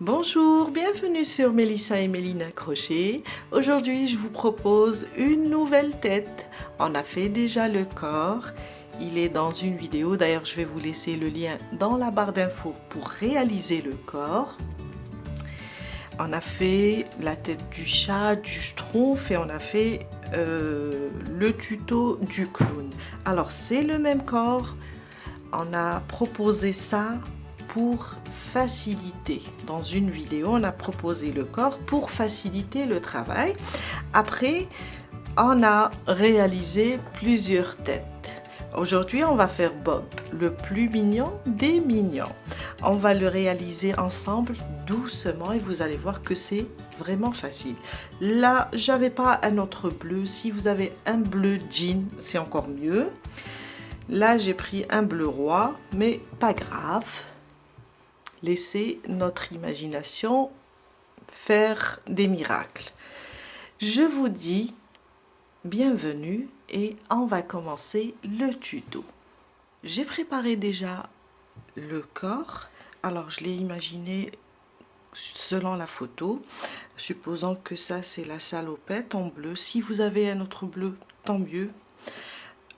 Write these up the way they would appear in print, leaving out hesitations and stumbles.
Bonjour, bienvenue sur Mélissa et Mélina Crochet. Aujourd'hui, je vous propose une nouvelle tête. On a fait déjà le corps. Il est dans une vidéo. D'ailleurs, je vais vous laisser le lien dans la barre d'infos pour réaliser le corps. On a fait la tête du chat, du schtroumpf et on a fait le tuto du clown. Alors, c'est le même corps. On a proposé ça pour faciliter. Dans une vidéo, on a proposé le corps pour faciliter le travail. Après, on a réalisé plusieurs têtes. Aujourd'hui, on va faire Bob, le plus mignon des mignons. On va le réaliser ensemble doucement et vous allez voir que c'est vraiment facile. Là, j'avais pas un autre bleu. Si vous avez un bleu jean, c'est encore mieux. Là, j'ai pris un bleu roi, mais pas grave. Laissez notre imagination faire des miracles. Je vous dis bienvenue et on va commencer le tuto. J'ai préparé déjà le corps. Alors, je l'ai imaginé selon la photo. Supposons que ça, c'est la salopette en bleu. Si vous avez un autre bleu, tant mieux.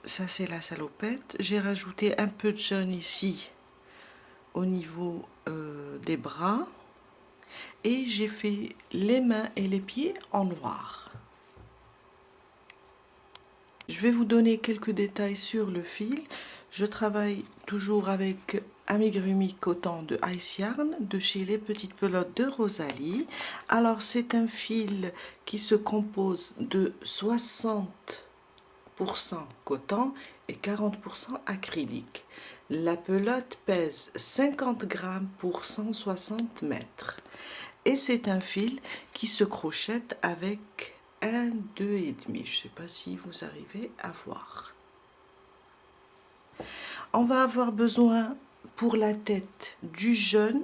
Ça, c'est la salopette. J'ai rajouté un peu de jaune ici au niveau des bras et j'ai fait les mains et les pieds en noir. Je vais vous donner quelques détails sur le fil. Je travaille toujours avec Amigurumi Coton de Ice Yarn de chez Les Petites Pelotes de Rosalie. Alors, c'est un fil qui se compose de 60% coton et 40% acrylique. La pelote pèse 50 grammes pour 160 mètres. Et c'est un fil qui se crochette avec un 2,5. Je ne sais pas si vous arrivez à voir. On va avoir besoin pour la tête du jaune,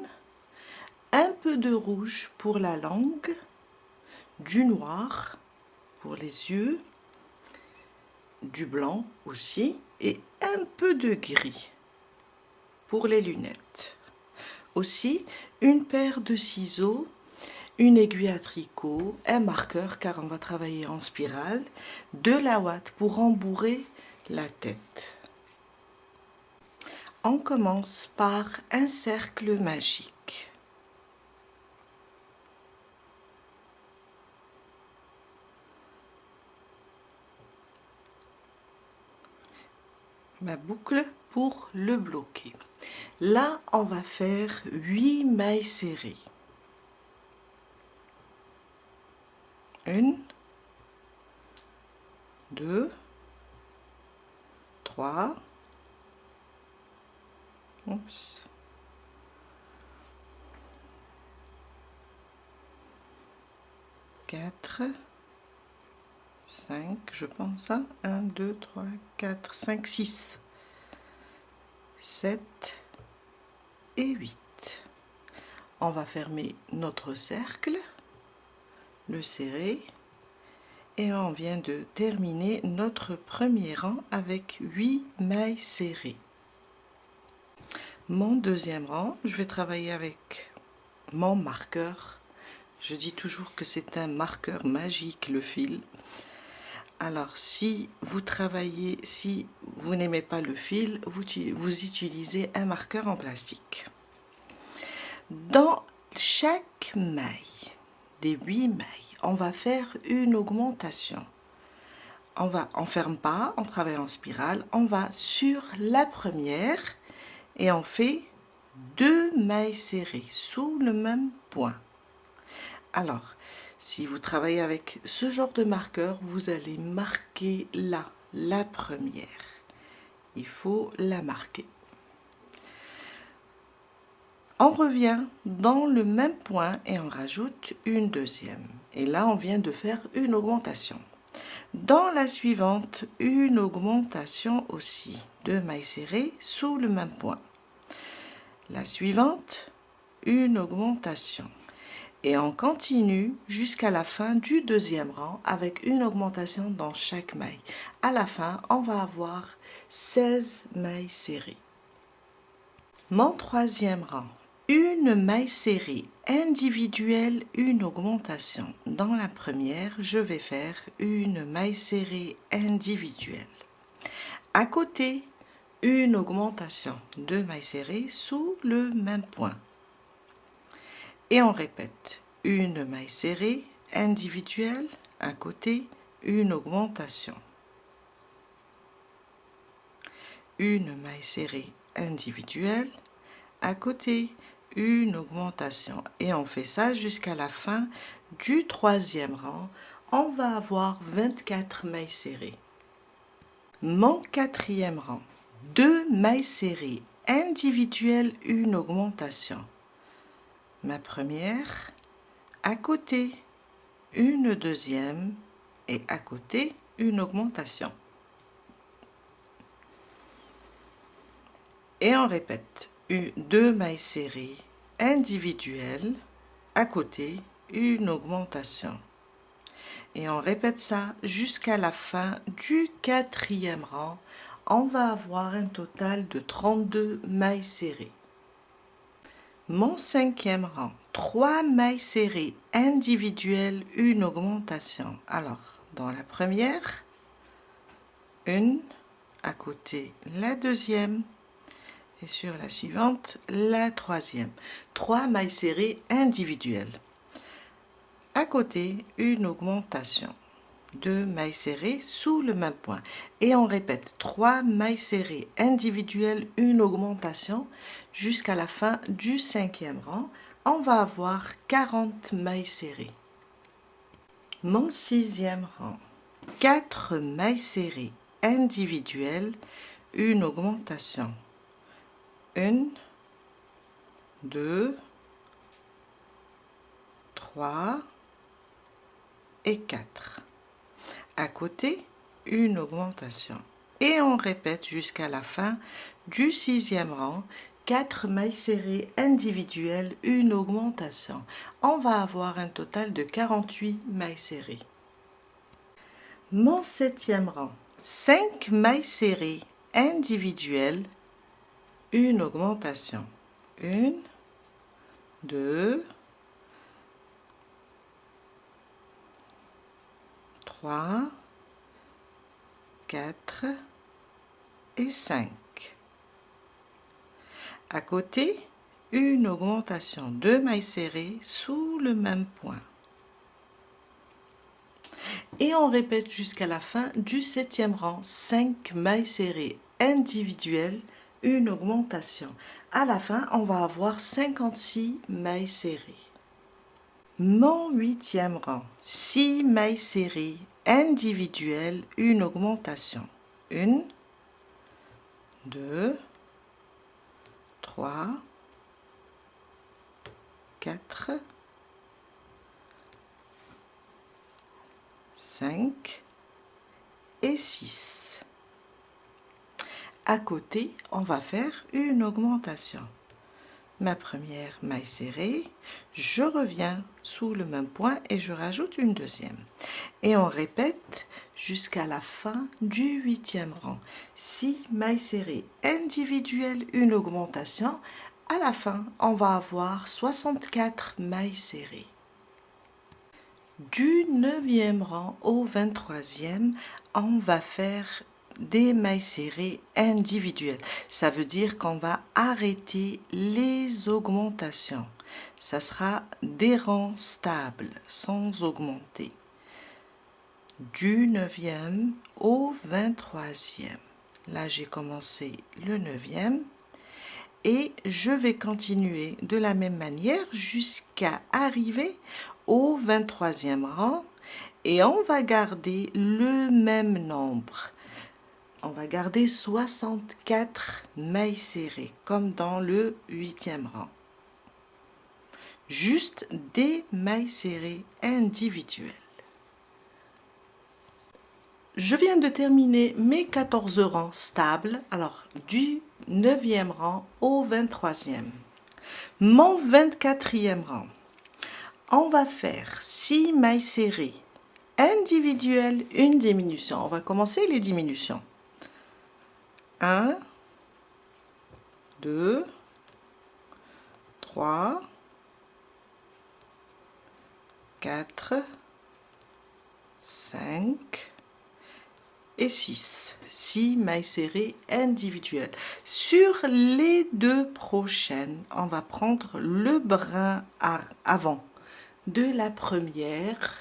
un peu de rouge pour la langue, du noir pour les yeux, du blanc aussi et un peu de gris pour les lunettes. Aussi une paire de ciseaux, une aiguille à tricot, un marqueur car on va travailler en spirale, de la ouate pour rembourrer la tête. On commence par un cercle magique. Ma boucle pour le bloquer. Là, on va faire 8 mailles serrées. 1, 2, 3, 4, 5, je pense, 1, 2, 3, 4, 5, 6, 7 et 8. On va fermer notre cercle, le serrer et on vient de terminer notre premier rang avec 8 mailles serrées. Mon deuxième rang, je vais travailler avec mon marqueur. Je dis toujours que c'est un marqueur magique, le fil. Alors, si vous travaillez, si vous n'aimez pas le fil, vous utilisez un marqueur en plastique. Dans chaque maille, des 8 mailles, on va faire une augmentation. On ferme pas, on travaille en spirale, on va sur la première et on fait 2 mailles serrées sous le même point. Alors, si vous travaillez avec ce genre de marqueur, vous allez marquer là, la première. Il faut la marquer. On revient dans le même point et on rajoute une deuxième. Et là, on vient de faire une augmentation. Dans la suivante, une augmentation aussi. 2 mailles serrées sous le même point. La suivante, une augmentation. Et on continue jusqu'à la fin du deuxième rang avec une augmentation dans chaque maille. À la fin, on va avoir 16 mailles serrées. Mon troisième rang, une maille serrée individuelle, une augmentation. Dans la première, je vais faire une maille serrée individuelle. À côté, une augmentation, 2 mailles serrées sous le même point. Et on répète, une maille serrée individuelle, à côté, une augmentation. Une maille serrée individuelle, à côté, une augmentation. Et on fait ça jusqu'à la fin du 3e rang. On va avoir 24 mailles serrées. Mon 4e rang, 2 mailles serrées individuelles, une augmentation. Ma première, à côté, une deuxième et à côté, une augmentation. Et on répète, 2 mailles serrées individuelles, à côté, une augmentation. Et on répète ça jusqu'à la fin du 4e rang. On va avoir un total de 32 mailles serrées. Mon 5e rang, 3 mailles serrées individuelles, une augmentation. Alors, dans la première, une, à côté la deuxième, et sur la suivante, la troisième. 3 mailles serrées individuelles. À côté, une augmentation. 2 mailles serrées sous le même point. Et on répète 3 mailles serrées individuelles, une augmentation jusqu'à la fin du 5e rang. On va avoir 40 mailles serrées. Mon 6e rang, 4 mailles serrées individuelles, une augmentation. 1, 2, 3 et 4. À côté, une augmentation. Et on répète jusqu'à la fin du 6e rang, 4 mailles serrées individuelles, une augmentation. On va avoir un total de 48 mailles serrées. Mon 7e rang, 5 mailles serrées individuelles, une augmentation. 1, 2, 3, 4 et 5. À côté, une augmentation, 2 mailles serrées sous le même point. Et on répète jusqu'à la fin du 7e rang, 5 mailles serrées individuelles, une augmentation. À la fin, on va avoir 56 mailles serrées. Mon 8e rang, 6 mailles serrées individuelles, une augmentation. 1, 2, 3, 4, 5 et 6. À côté, on va faire une augmentation. Ma première maille serrée, je reviens sous le même point et je rajoute une deuxième. Et on répète jusqu'à la fin du 8e rang. 6 mailles serrées individuelles, une augmentation. À la fin, on va avoir 64 mailles serrées. Du 9e rang au 23e, on va faire des mailles serrées individuelles. Ça veut dire qu'on va arrêter les augmentations. Ça sera des rangs stables, sans augmenter. Du 9e au 23e. Là, j'ai commencé le 9e. Et je vais continuer de la même manière jusqu'à arriver au 23e rang. Et on va garder le même nombre. On va garder 64 mailles serrées, comme dans le 8e rang. Juste des mailles serrées individuelles. Je viens de terminer mes 14 rangs stables, alors du 9e rang au 23e. Mon 24e rang, on va faire 6 mailles serrées individuelles, une diminution. On va commencer les diminutions. 1, 2, 3, 4, 5 et 6. 6 mailles serrées individuelles. Sur les deux prochaines, on va prendre le brin avant de la première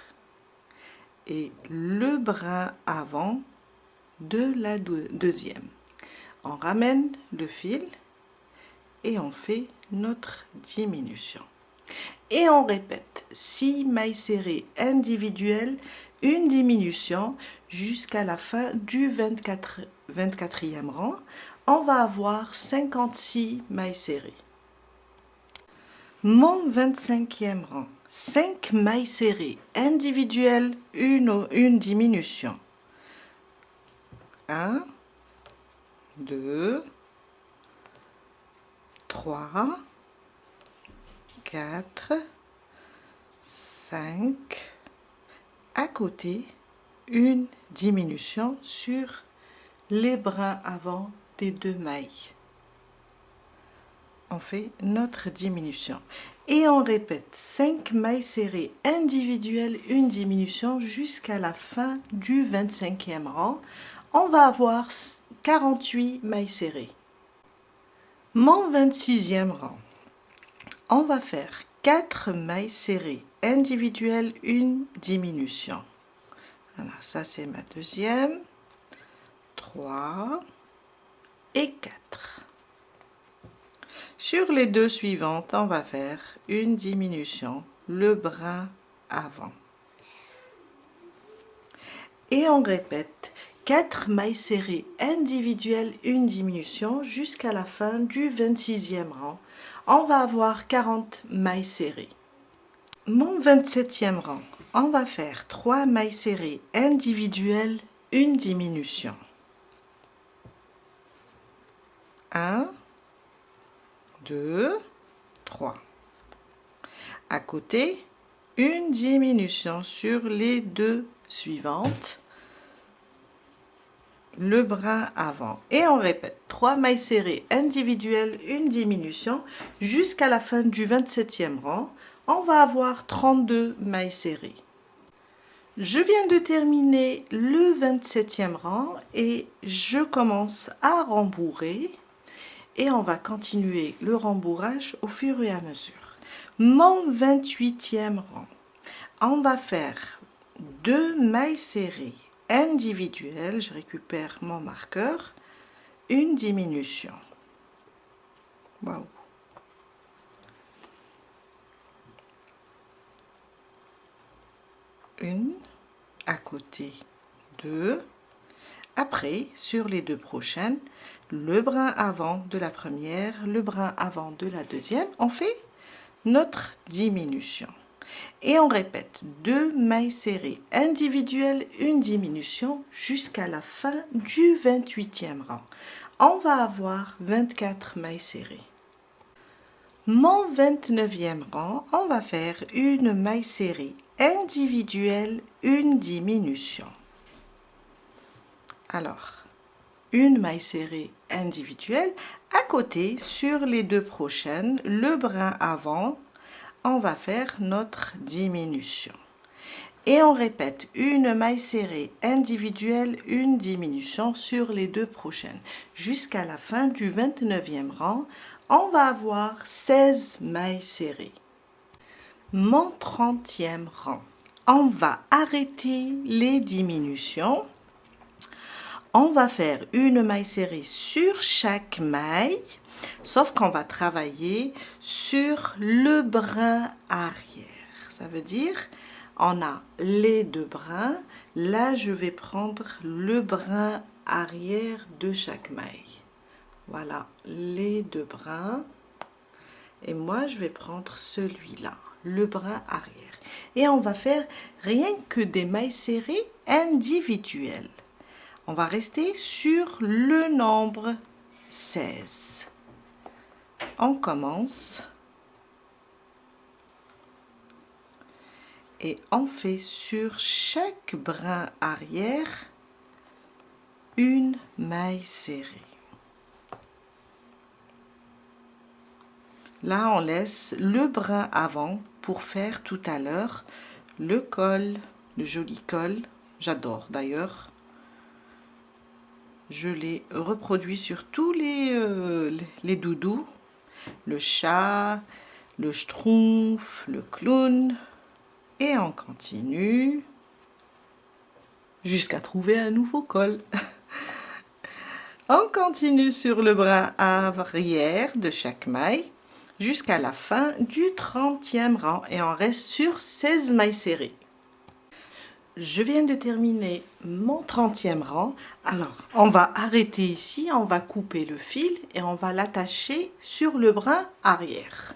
et le brin avant de la deuxième. On ramène le fil et on fait notre diminution. Et on répète 6 mailles serrées individuelles, une diminution jusqu'à la fin du 24e rang. On va avoir 56 mailles serrées. Mon 25e rang, 5 mailles serrées individuelles, une diminution. 1, 2, 3, 4, 5, à côté, une diminution sur les brins avant des deux mailles. On fait notre diminution et on répète 5 mailles serrées individuelles, une diminution jusqu'à la fin du 25e rang. On va avoir 48 mailles serrées. Mon 26e rang, on va faire 4 mailles serrées individuelles, une diminution. Voilà, ça c'est ma deuxième, 3 et 4. Sur les deux suivantes, on va faire une diminution, le brin avant. Et on répète 4 mailles serrées individuelles, une diminution jusqu'à la fin du 26e rang. On va avoir 40 mailles serrées. Mon 27e rang, on va faire 3 mailles serrées individuelles, une diminution. 1, 2, 3. À côté, une diminution sur les deux suivantes, le brin avant. Et on répète 3 mailles serrées individuelles, une diminution jusqu'à la fin du 27e rang. On va avoir 32 mailles serrées. Je viens de terminer le 27e rang et je commence à rembourrer et on va continuer le rembourrage au fur et à mesure. Mon 28e rang, on va faire 2 mailles serrées individuelles, je récupère mon marqueur, une diminution. Waouh. Une, à côté, 2. Après, sur les deux prochaines, le brin avant de la première, le brin avant de la deuxième, on fait notre diminution. Et on répète 2 mailles serrées individuelles, une diminution jusqu'à la fin du 28e rang. On va avoir 24 mailles serrées. Mon 29e rang, on va faire une maille serrée individuelle, une diminution. Alors, une maille serrée individuelle, à côté, sur les deux prochaines, le brin avant, on va faire notre diminution. Et on répète une maille serrée individuelle, une diminution sur les deux prochaines. Jusqu'à la fin du 29e rang, on va avoir 16 mailles serrées. Mon 30e rang, on va arrêter les diminutions. On va faire une maille serrée sur chaque maille, sauf qu'on va travailler sur le brin arrière. Ça veut dire, on a les deux brins. Là, je vais prendre le brin arrière de chaque maille. Voilà, les deux brins. Et moi, je vais prendre celui-là, le brin arrière. Et on va faire rien que des mailles serrées individuelles. On va rester sur le nombre 16. On commence et on fait sur chaque brin arrière une maille serrée. Là, on laisse le brin avant pour faire tout à l'heure le col, le joli col. J'adore d'ailleurs. Je l'ai reproduit sur tous les doudous. Le chat, le schtroumpf, le clown. Et on continue jusqu'à trouver un nouveau col. On continue sur le brin arrière de chaque maille jusqu'à la fin du 30e rang et on reste sur 16 mailles serrées. Je viens de terminer mon 30e rang. Alors, on va arrêter ici, on va couper le fil et on va l'attacher sur le brin arrière.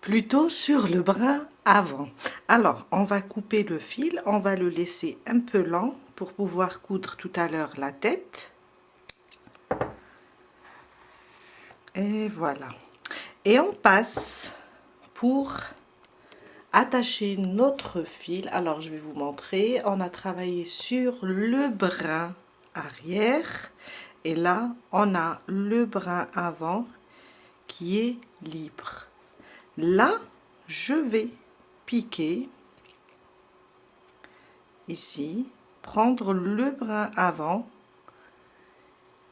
Plutôt sur le brin avant. Alors, on va couper le fil, on va le laisser un peu lent pour pouvoir coudre tout à l'heure la tête. Et voilà. Et on passe pour attacher notre fil. Alors, je vais vous montrer. On a travaillé sur le brin arrière. Et là, on a le brin avant qui est libre. Là, je vais piquer ici, prendre le brin avant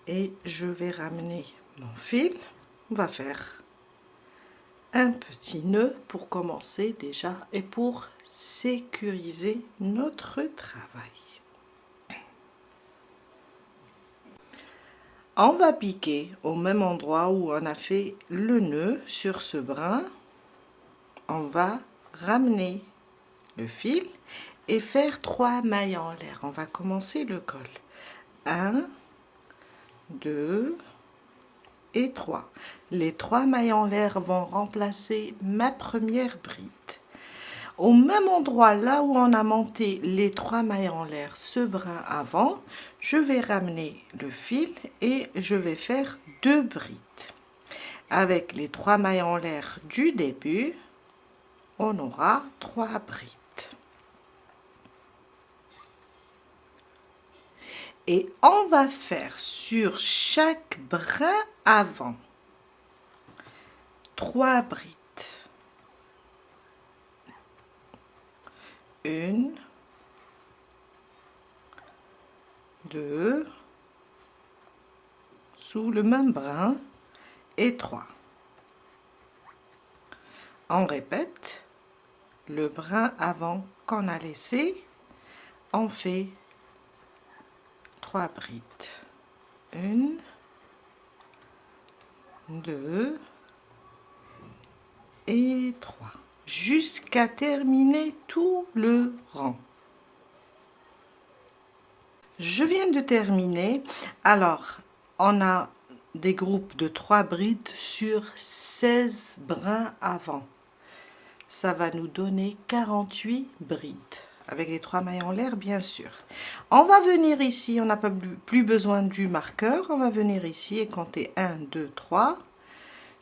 et je vais ramener mon fil. On va faire un petit nœud pour commencer déjà et pour sécuriser notre travail. On va piquer au même endroit où on a fait le nœud sur ce brin. On va ramener le fil et faire 3 mailles en l'air. On va commencer le col. 1, 2 et 3. Les 3 mailles en l'air vont remplacer ma première bride. Au même endroit, là où on a monté les 3 mailles en l'air, ce brin avant, je vais ramener le fil et je vais faire 2 brides. Avec les 3 mailles en l'air du début, on aura 3 brides. Et on va faire sur chaque brin avant 3 brides. 1, 2, sous le même brin et 3. On répète le brin avant qu'on a laissé, on fait 3 brides. 1, 2 et 3. Jusqu'à terminer tout le rang. Je viens de terminer. Alors, on a des groupes de 3 brides sur 16 brins avant. Ça va nous donner 48 brides. Avec les 3 mailles en l'air, bien sûr. On va venir ici, on n'a plus besoin du marqueur. On va venir ici et compter 1, 2, 3.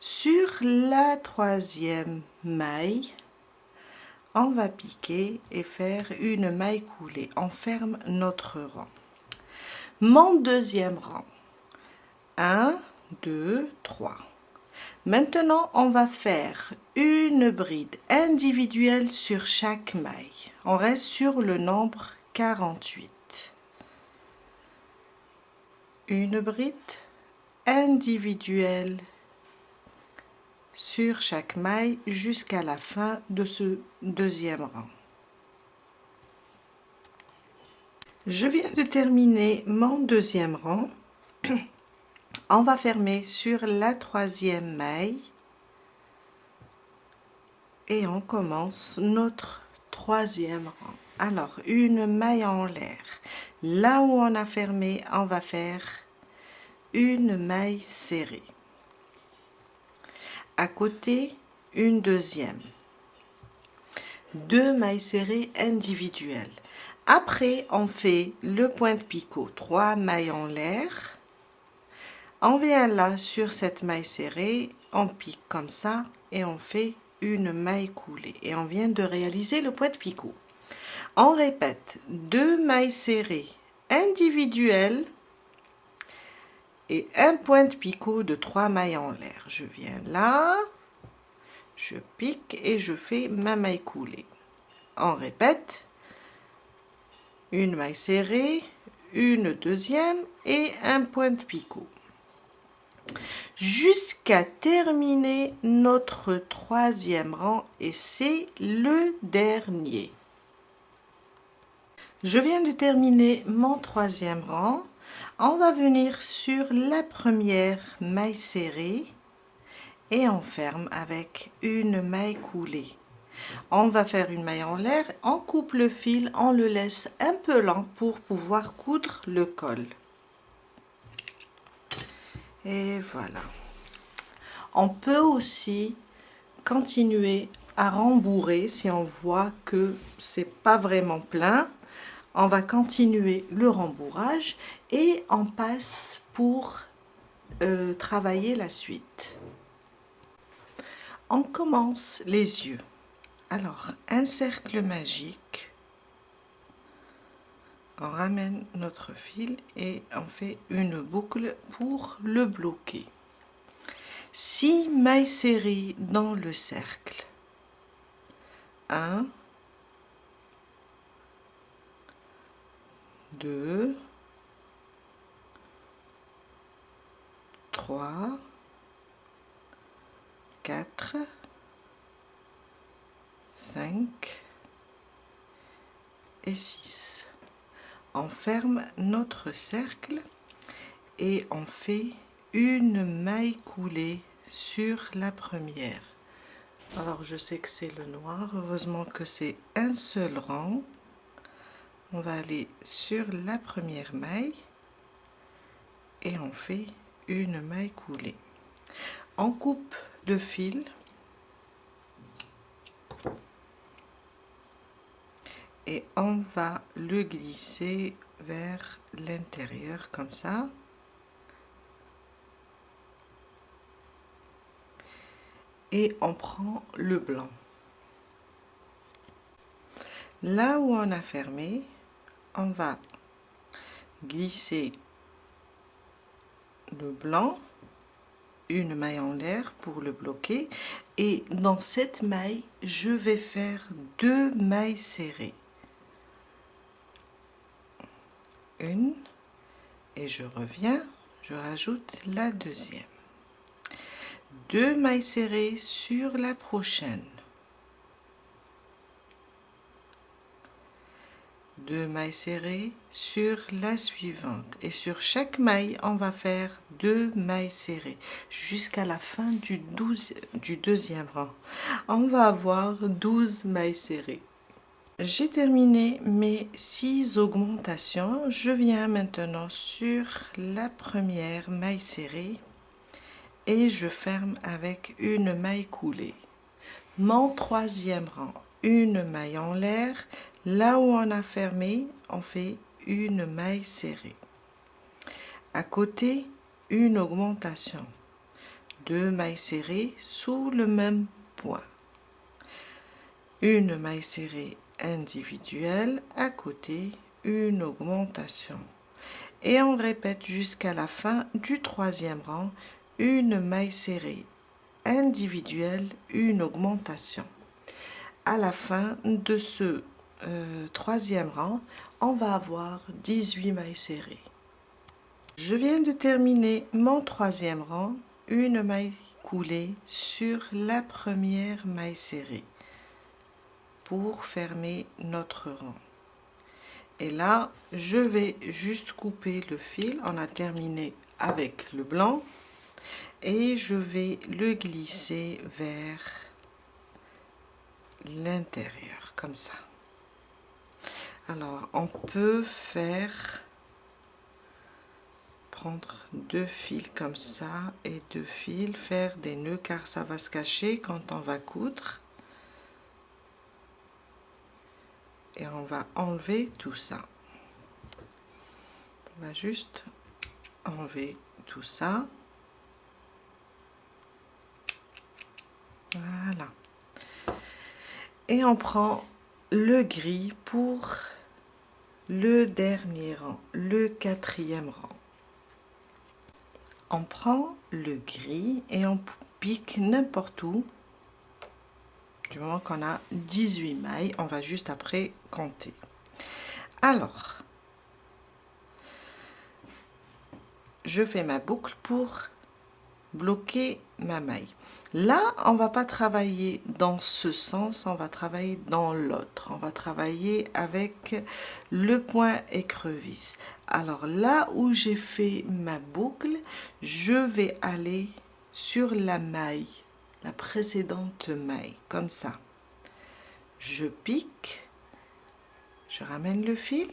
Sur la 3e maille, on va piquer et faire une maille coulée. On ferme notre rang. Mon 2e rang. 1, 2, 3. Maintenant, on va faire une bride individuelle sur chaque maille. On reste sur le nombre 48. Une bride individuelle sur chaque maille jusqu'à la fin de ce 2e rang. Je viens de terminer mon 2e rang. On va fermer sur la 3e maille et on commence notre 3e rang. Alors, une maille en l'air. Là où on a fermé, on va faire une maille serrée. À côté, une 2e. 2 mailles serrées individuelles. Après, on fait le point de picot, 3 mailles en l'air. On vient là sur cette maille serrée, on pique comme ça et on fait une maille coulée. Et on vient de réaliser le point de picot. On répète 2 mailles serrées individuelles et un point de picot de 3 mailles en l'air. Je viens là, je pique et je fais ma maille coulée. On répète. Une maille serrée, une deuxième et un point de picot. Jusqu'à terminer notre troisième rang et c'est le dernier. Je viens de terminer mon troisième rang. On va venir sur la première maille serrée et on ferme avec une maille coulée. On va faire une maille en l'air, on coupe le fil, on le laisse un peu lent pour pouvoir coudre le col. Et voilà. On peut aussi continuer à rembourrer si on voit que c'est pas vraiment plein. On va continuer le rembourrage et on passe pour travailler la suite. On commence les yeux. Alors, un cercle magique. On ramène notre fil et on fait une boucle pour le bloquer. 6 mailles serrées dans le cercle. 1, 2, 3, 4, 5 et 6. On ferme notre cercle et on fait une maille coulée sur la première. Alors je sais que c'est le noir, heureusement que c'est un seul rang. On va aller sur la première maille et on fait une maille coulée. On coupe le fil et on va le glisser vers l'intérieur comme ça. Et on prend le blanc. Là où on a fermé, on va glisser le blanc, une maille en l'air pour le bloquer. Et dans cette maille, je vais faire 2 mailles serrées. Une et je reviens, je rajoute la deuxième. 2 mailles serrées sur la prochaine. 2 mailles serrées sur la suivante. Et sur chaque maille, on va faire 2 mailles serrées jusqu'à la fin du deuxième rang. On va avoir 12 mailles serrées. J'ai terminé mes 6 augmentations. Je viens maintenant sur la première maille serrée et je ferme avec une maille coulée. Mon troisième rang, une maille en l'air. Là où on a fermé, on fait une maille serrée. À côté, une augmentation. 2 mailles serrées sous le même point. Une maille serrée individuelle, à côté, une augmentation. Et on répète jusqu'à la fin du troisième rang, une maille serrée individuelle, une augmentation. À la fin de ce troisième rang, on va avoir 18 mailles serrées. Je viens de terminer mon troisième rang, une maille coulée sur la première maille serrée pour fermer notre rang. Et là, je vais juste couper le fil. On a terminé avec le blanc et je vais le glisser vers l'intérieur comme ça. Alors on peut prendre 2 fils comme ça et 2 fils, faire des nœuds car ça va se cacher quand on va coudre. Et on va enlever tout ça. On va juste enlever tout ça. Voilà. Et on prend le gris pour le dernier rang, le quatrième rang. On prend le gris et on pique n'importe où Du moment qu'on a 18 mailles, on va juste après compter. Alors, je fais ma boucle pour bloquer ma maille. Là, on va pas travailler dans ce sens, on va travailler dans l'autre. On va travailler avec le point écrevisse. Alors là où j'ai fait ma boucle, je vais aller sur la maille, la précédente maille, comme ça. Je pique, je ramène le fil,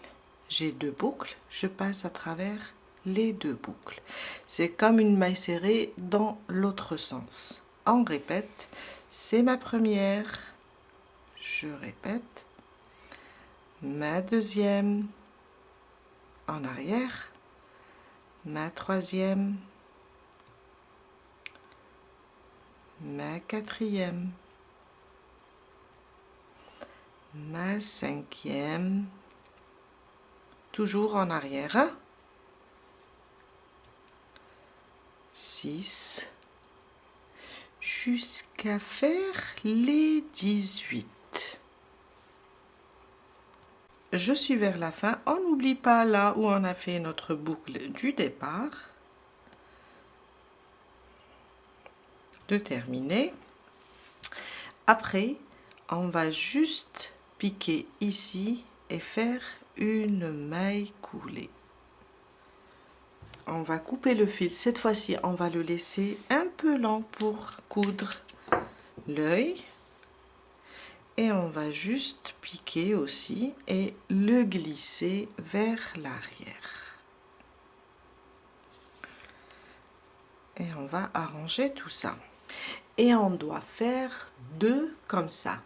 j'ai 2 boucles, je passe à travers les 2 boucles. C'est comme une maille serrée dans l'autre sens. On répète, c'est ma première, je répète, ma deuxième, en arrière, ma troisième, ma quatrième, ma cinquième, toujours en arrière, hein? 6, jusqu'à faire les 18. Je suis vers la fin. On n'oublie pas là où on a fait notre boucle du départ de terminer. Après, on va juste piquer ici et faire une maille coulée. On va couper le fil. Cette fois-ci, on va le laisser un peu lent pour coudre l'œil. Et on va juste piquer aussi et le glisser vers l'arrière. Et on va arranger tout ça. Et on doit faire 2 comme ça.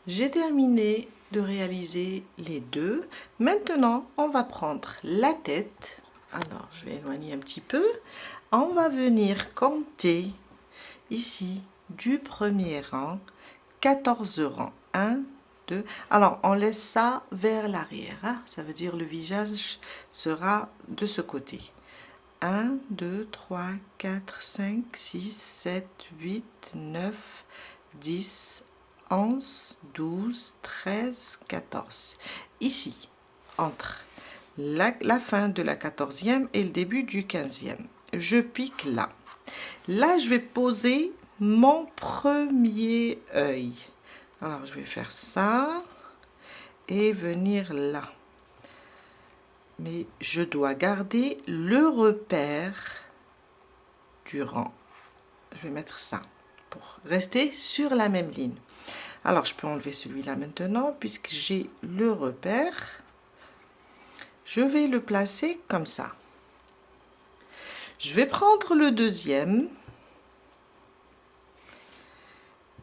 J'ai terminé de réaliser les 2. Maintenant, on va prendre la tête. Alors, je vais éloigner un petit peu. On va venir compter ici du premier rang, 14 rangs. 1, 2. Alors, on laisse ça vers l'arrière. Hein? Ça veut dire le visage sera de ce côté. 1, 2, 3, 4, 5, 6, 7, 8, 9, 10, 11, 12, 13, 14. Ici, entre la fin de la 14e et le début du 15e. Je pique là. Là, je vais poser mon premier œil. Alors, je vais faire ça et venir là. Mais je dois garder le repère du rang. Je vais mettre ça pour rester sur la même ligne. Alors, je peux enlever celui-là maintenant puisque j'ai le repère. Je vais le placer comme ça. Je vais prendre le deuxième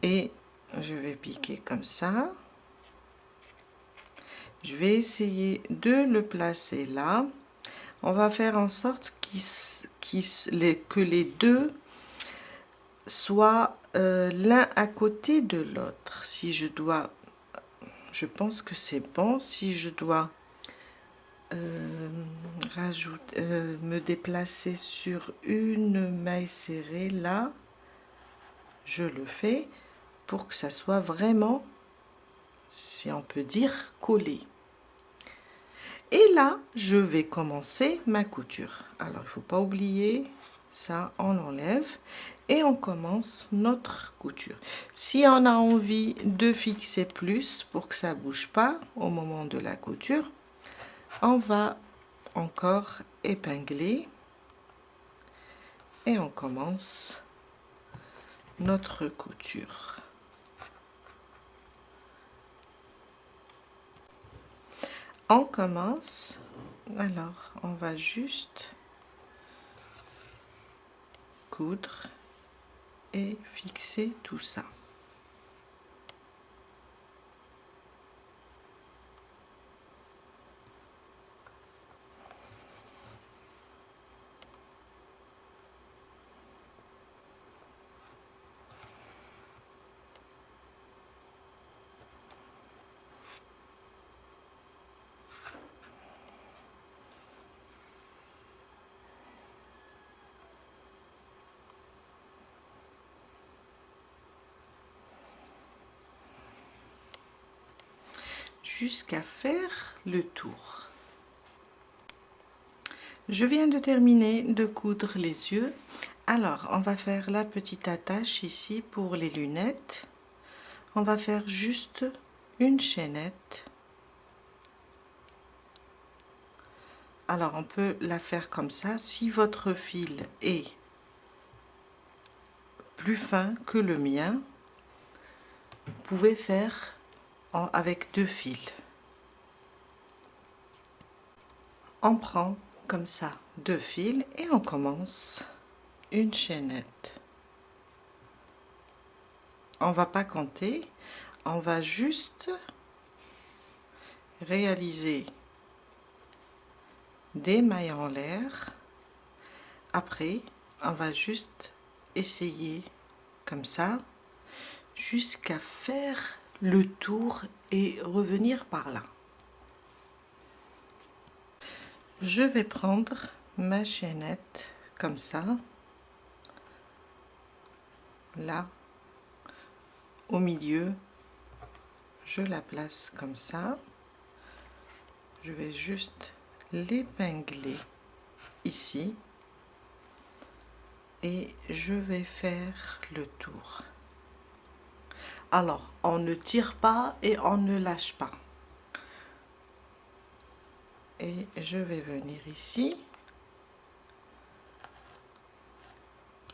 et je vais piquer comme ça. Je vais essayer de le placer là. On va faire en sorte que les deux soient l'un à côté de l'autre. Si je dois, je pense que c'est bon. Si je dois me déplacer sur une maille serrée là, je le fais pour que ça soit vraiment, si on peut dire, collé. Et là, je vais commencer ma couture. Alors, il ne faut pas oublier, ça, on enlève et on commence notre couture. Si on a envie de fixer plus pour que ça ne bouge pas au moment de la couture, on va encore épingler et on commence notre couture. On commence, alors on va juste coudre et fixer tout ça. jusqu'à faire le tour. Je viens de terminer de coudre les yeux. Alors, on va faire la petite attache ici pour les lunettes. On va faire juste une chaînette. Alors, on peut la faire comme ça. Si votre fil est plus fin que le mien, vous pouvez faire avec 2 fils. On prend comme ça 2 fils et on commence une chaînette. On va pas compter, on va juste réaliser des mailles en l'air. Après, on va juste essayer comme ça jusqu'à faire le tour et revenir par là. Je vais prendre ma chaînette comme ça, là, au milieu, je la place comme ça. Je vais juste l'épingler ici et je vais faire le tour. Alors, on ne tire pas et on ne lâche pas. Et je vais venir ici.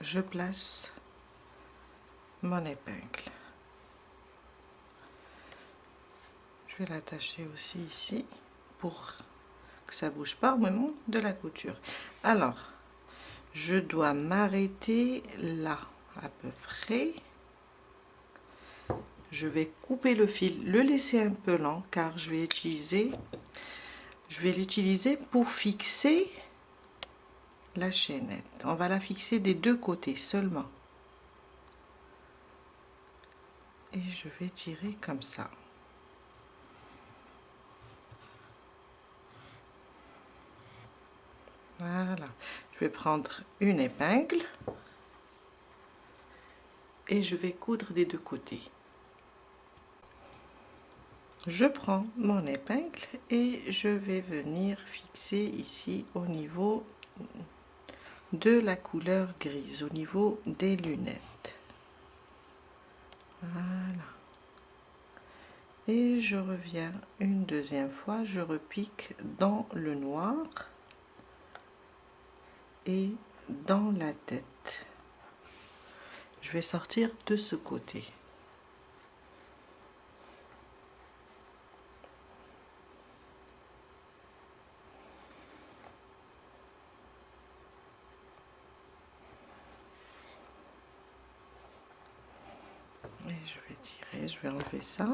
Je place mon épingle. Je vais l'attacher aussi ici pour que ça bouge pas au moment de la couture. Alors, je dois m'arrêter là à peu près. Je vais couper le fil, le laisser un peu lent car je vais l'utiliser pour fixer la chaînette. On va la fixer des 2 côtés seulement. Et je vais tirer comme ça. Voilà. Je vais prendre une épingle et je vais coudre des 2 côtés. Je prends mon épingle et je vais venir fixer ici au niveau de la couleur grise, au niveau des lunettes. Voilà. Et je reviens une deuxième fois, je repique dans le noir et dans la tête. Je vais sortir de ce côté. Et je vais tirer, je vais enlever ça.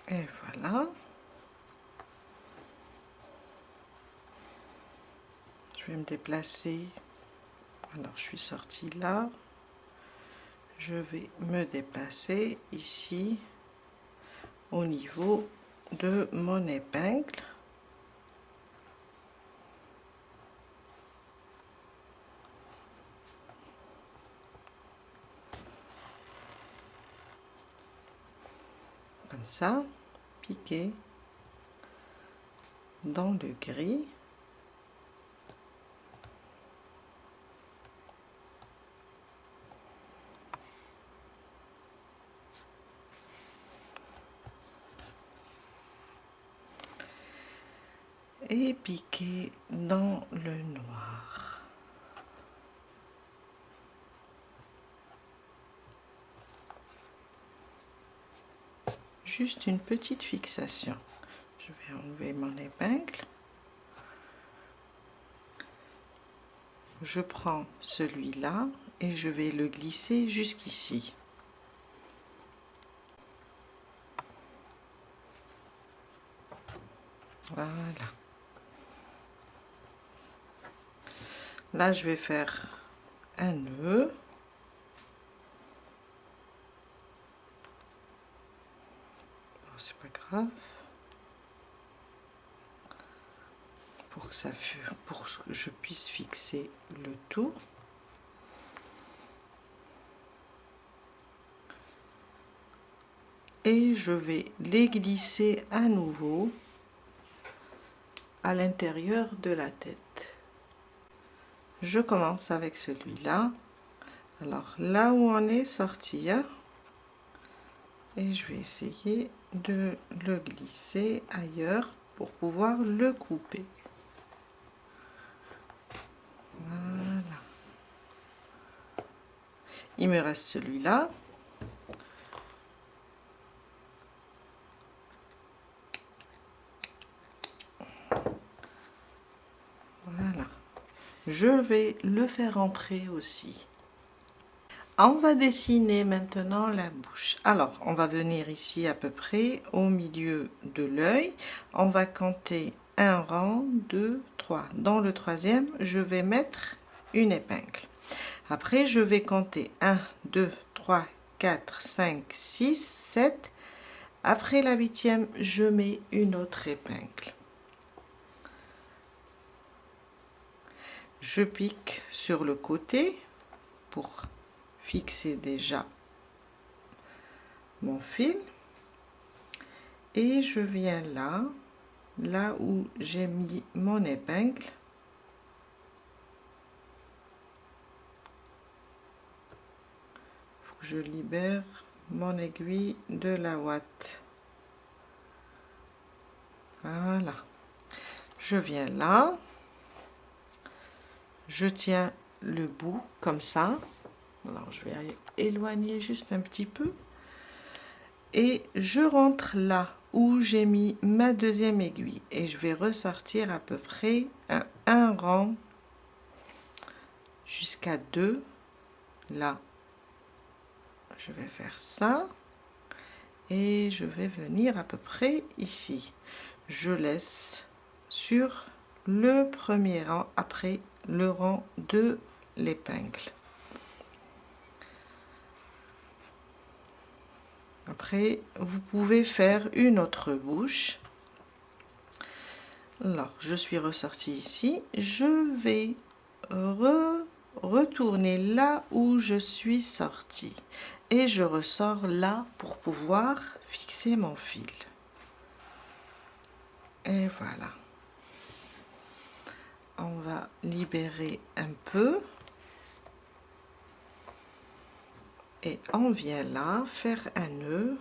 Et voilà. Je vais me déplacer. Alors, je suis sortie là. Je vais me déplacer ici au niveau de mon épingle. Comme ça, piquer dans le gris. Et piquer dans le noir. Juste une petite fixation. Je vais enlever mon épingle. Je prends celui-là et je vais le glisser jusqu'ici. Voilà. Là, je vais faire un nœud. C'est pas grave. pour que je puisse fixer le tout. Et je vais les glisser à nouveau à l'intérieur de la tête. Je commence avec celui-là. Alors là où on est sorti, hein, et je vais essayer de le glisser ailleurs pour pouvoir le couper. Voilà. Il me reste celui-là. Voilà. Je vais le faire entrer aussi. On va dessiner maintenant la bouche. Alors, on va venir ici à peu près au milieu de l'œil. On va compter un rang, 2, 3. Dans le troisième, je vais mettre une épingle. Après, je vais compter 1, 2, 3, 4, 5, 6, 7. Après la huitième, je mets une autre épingle. Je pique sur le côté pour fixer déjà mon fil et je viens là où j'ai mis mon épingle. Faut que je libère mon aiguille de la ouate. Voilà, je viens là, je tiens le bout comme ça. Alors je vais éloigner juste un petit peu et je rentre là où j'ai mis ma deuxième aiguille et je vais ressortir à peu près un rang jusqu'à 2. Là je vais faire ça et je vais venir à peu près ici. Je laisse sur le premier rang après le rang de l'épingle. Après, vous pouvez faire une autre bouche. Alors, je suis ressortie ici. Je vais retourner là où je suis sortie. Et je ressors là pour pouvoir fixer mon fil. Et voilà. On va libérer un peu. Et on vient là faire un nœud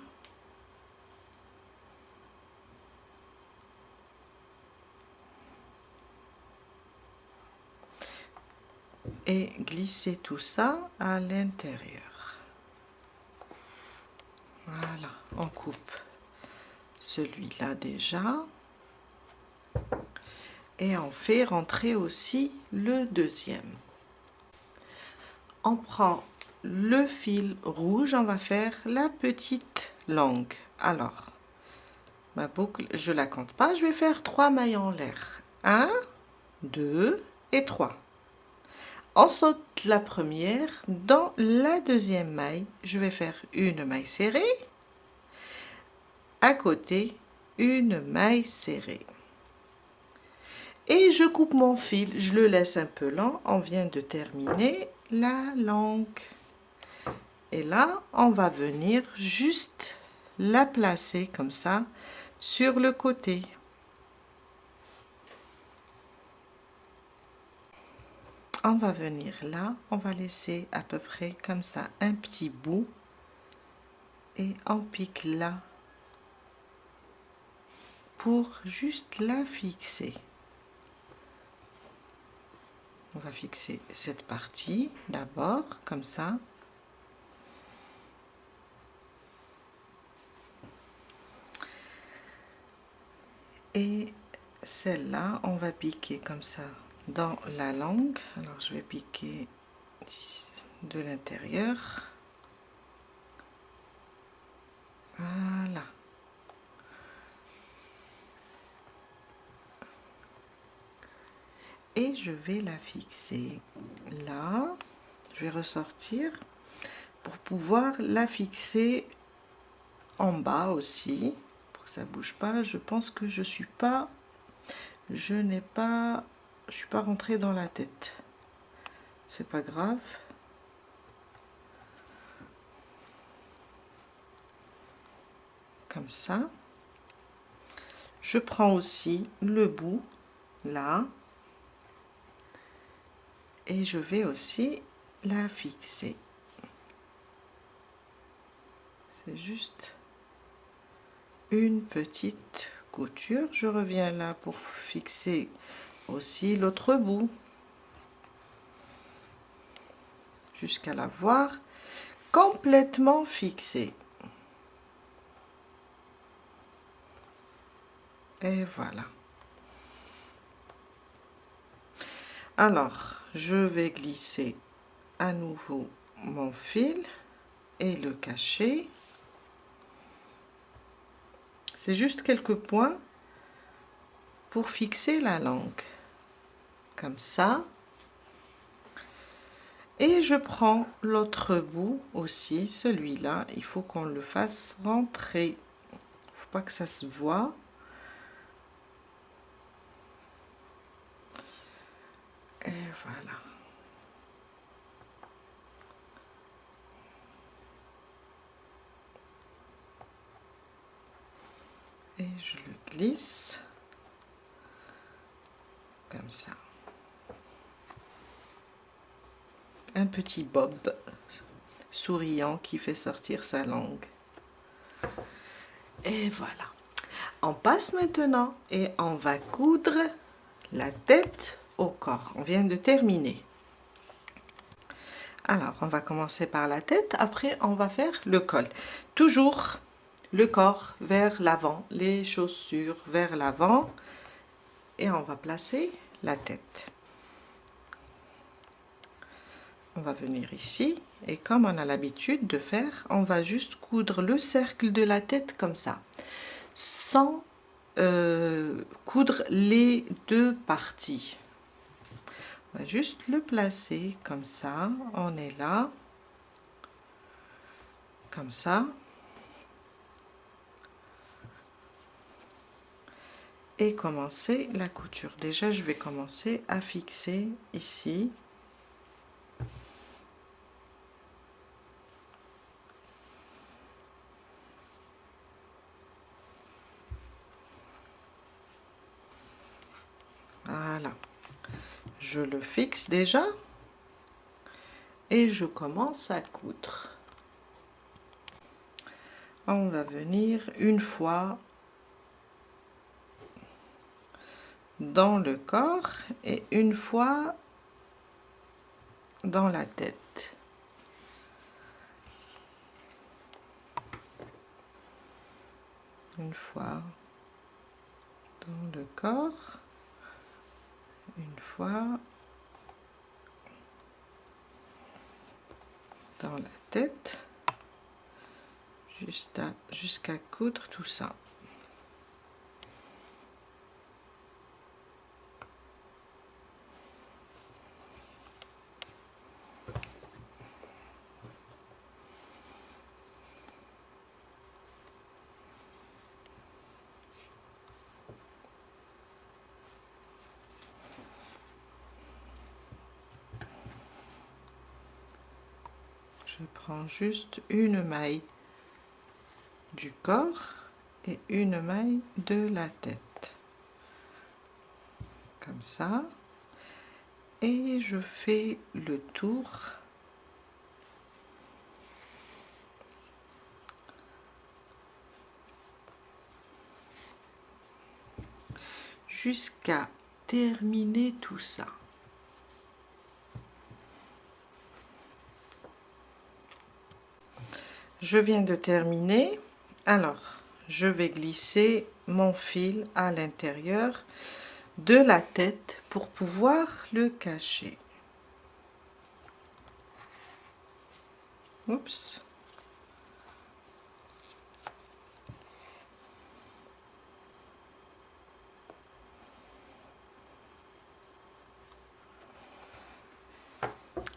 et glisser tout ça à l'intérieur. Voilà, on coupe celui-là déjà et on fait rentrer aussi le deuxième. On prend le fil rouge, on va faire la petite langue. Alors, ma boucle, je la compte pas, je vais faire 3 mailles en l'air. 1, 2 et 3. On saute la première, dans la deuxième maille, je vais faire une maille serrée, à côté, une maille serrée. Et je coupe mon fil, je le laisse un peu lent, on vient de terminer la langue. Et là, on va venir juste la placer comme ça sur le côté. On va venir là, on va laisser à peu près comme ça un petit bout et on pique là pour juste la fixer. On va fixer cette partie d'abord comme ça. Et celle-là, on va piquer comme ça dans la langue. Alors je vais piquer de l'intérieur. Voilà. Et je vais la fixer là. Je vais ressortir pour pouvoir la fixer en bas aussi. Pour que ça bouge pas. Je pense que je suis pas je suis pas rentrée dans la tête. C'est pas grave. Comme ça. Je prends aussi le bout là et je vais aussi la fixer. C'est juste une petite couture. Je reviens là pour fixer aussi l'autre bout jusqu'à la voir complètement fixée. Et voilà. Alors, je vais glisser à nouveau mon fil et le cacher. C'est juste quelques points pour fixer la langue. Comme ça. Et je prends l'autre bout aussi, celui-là, il faut qu'on le fasse rentrer. Il ne faut pas que ça se voit. Et voilà. Et je le glisse comme ça. Un petit bob souriant qui fait sortir sa langue. Et voilà. On passe maintenant et on va coudre la tête au corps. On vient de terminer. Alors, on va commencer par la tête. Après, on va faire le col. Toujours le corps vers l'avant, les chaussures vers l'avant. Et on va placer la tête. On va venir ici et comme on a l'habitude de faire, on va juste coudre le cercle de la tête comme ça, sans coudre les deux parties. On va juste le placer comme ça, on est là, comme ça. Et commencer la couture. Déjà, je vais commencer à fixer ici. Voilà, je le fixe déjà et je commence à coudre. On va venir une fois dans le corps et une fois dans la tête. Une fois dans le corps, une fois dans la tête, jusqu'à coudre tout ça. Je prends juste une maille du corps et une maille de la tête. Comme ça. Et je fais le tour. Jusqu'à terminer tout ça. Je viens de terminer. Alors, je vais glisser mon fil à l'intérieur de la tête pour pouvoir le cacher. Oups.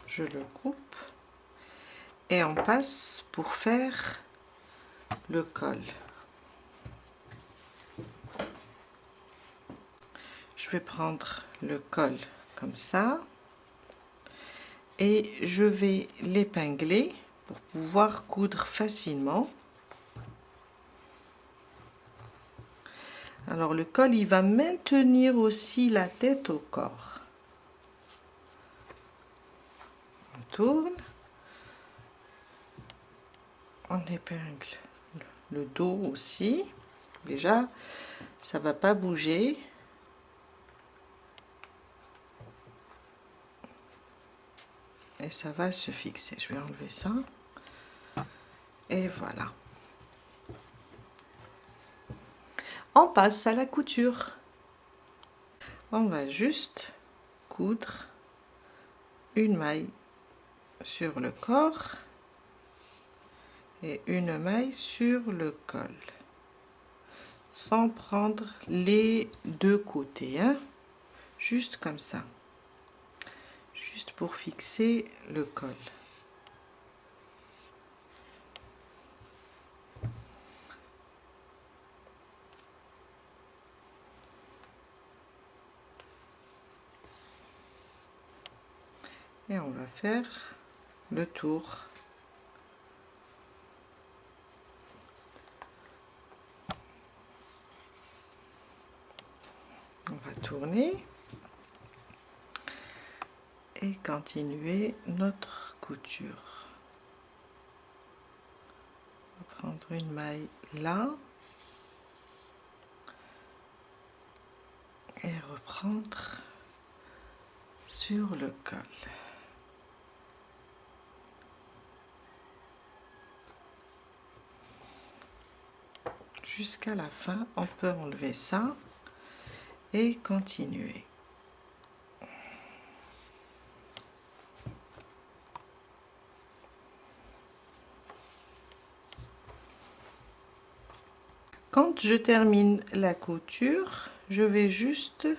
Je le coupe et on passe pour faire le col. Je vais prendre le col comme ça et je vais l'épingler pour pouvoir coudre facilement. Alors le col, il va maintenir aussi la tête au corps. On tourne, on épingle le dos aussi. Déjà, ça va pas bouger. Et ça va se fixer. Je vais enlever ça. Et voilà. On passe à la couture. On va juste coudre une maille sur le corps et une maille sur le col, sans prendre les deux côtés, hein? Juste comme ça, juste pour fixer le col. Et on va faire le tour. On va tourner et continuer notre couture. On va prendre une maille là et reprendre sur le col. Jusqu'à la fin, on peut enlever ça et continuer. Quand je termine la couture, je vais juste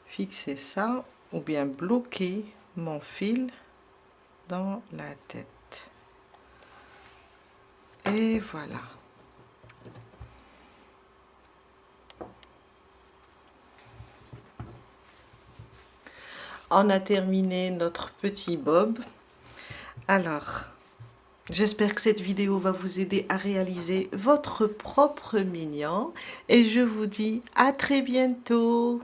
fixer ça ou bien bloquer mon fil dans la tête. Et voilà. On a terminé notre petit bob. Alors, j'espère que cette vidéo va vous aider à réaliser votre propre mignon et je vous dis à très bientôt.